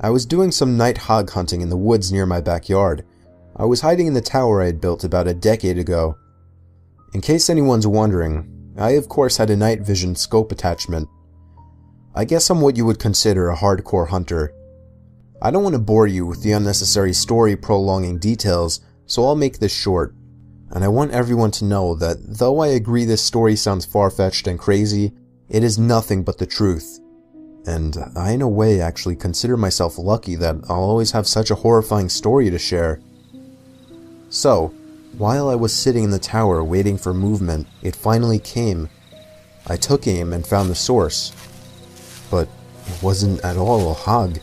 I was doing some night hog hunting in the woods near my backyard. I was hiding in the tower I had built about a decade ago. In case anyone's wondering, I of course had a night vision scope attachment. I guess I'm what you would consider a hardcore hunter. I don't want to bore you with the unnecessary story prolonging details, so I'll make this short. And I want everyone to know that though I agree this story sounds far-fetched and crazy, it is nothing but the truth. And I in a way actually consider myself lucky that I'll always have such a horrifying story to share. So, while I was sitting in the tower waiting for movement, it finally came. I took aim and found the source. But it wasn't at all a hog,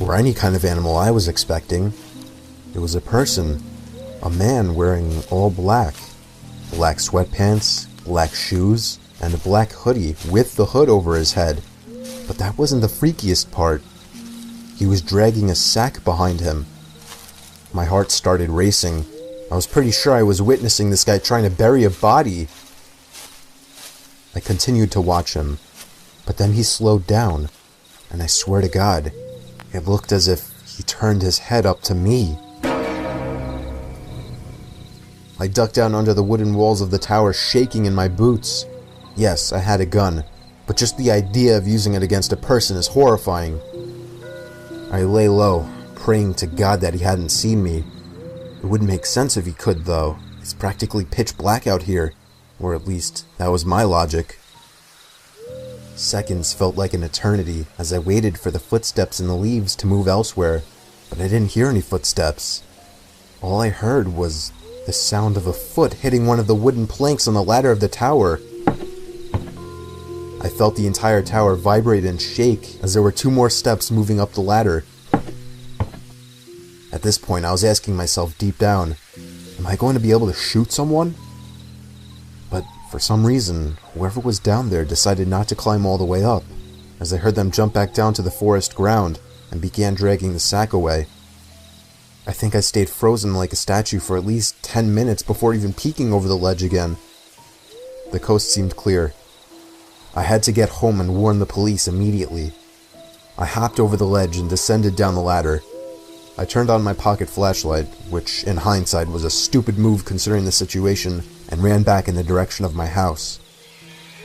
or any kind of animal I was expecting. It was a person. A man wearing all black. Black sweatpants, black shoes, and a black hoodie with the hood over his head. But that wasn't the freakiest part. He was dragging a sack behind him. My heart started racing. I was pretty sure I was witnessing this guy trying to bury a body. I continued to watch him, but then he slowed down, and I swear to God, it looked as if he turned his head up to me. I ducked down under the wooden walls of the tower, shaking in my boots. Yes, I had a gun, but just the idea of using it against a person is horrifying. I lay low, praying to God that he hadn't seen me. It wouldn't make sense if he could, though. It's practically pitch black out here, or at least, that was my logic. Seconds felt like an eternity as I waited for the footsteps in the leaves to move elsewhere, but I didn't hear any footsteps. All I heard was the sound of a foot hitting one of the wooden planks on the ladder of the tower. I felt the entire tower vibrate and shake as there were 2 more steps moving up the ladder. At this point, I was asking myself deep down, am I going to be able to shoot someone? But for some reason, whoever was down there decided not to climb all the way up, as I heard them jump back down to the forest ground and began dragging the sack away. I think I stayed frozen like a statue for at least 10 minutes before even peeking over the ledge again. The coast seemed clear. I had to get home and warn the police immediately. I hopped over the ledge and descended down the ladder. I turned on my pocket flashlight, which in hindsight was a stupid move considering the situation, and ran back in the direction of my house.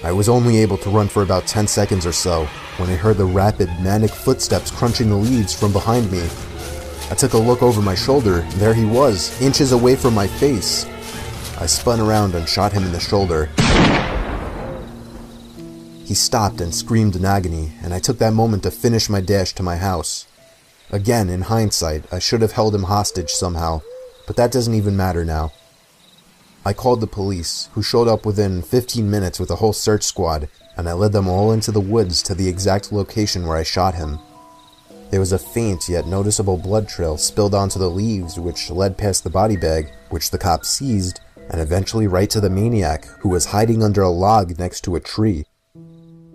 I was only able to run for about 10 seconds or so when I heard the rapid, manic footsteps crunching the leaves from behind me. I took a look over my shoulder, and there he was, inches away from my face. I spun around and shot him in the shoulder. He stopped and screamed in agony, and I took that moment to finish my dash to my house. Again, in hindsight, I should have held him hostage somehow, but that doesn't even matter now. I called the police, who showed up within 15 minutes with a whole search squad, and I led them all into the woods to the exact location where I shot him. There was a faint yet noticeable blood trail spilled onto the leaves which led past the body bag, which the cops seized, and eventually right to the maniac, who was hiding under a log next to a tree.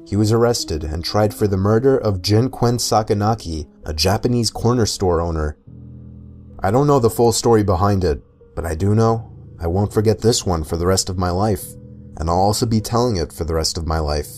He was arrested and tried for the murder of Jinkwen Sakanaki, a Japanese corner store owner. I don't know the full story behind it, but I do know I won't forget this one for the rest of my life, and I'll also be telling it for the rest of my life.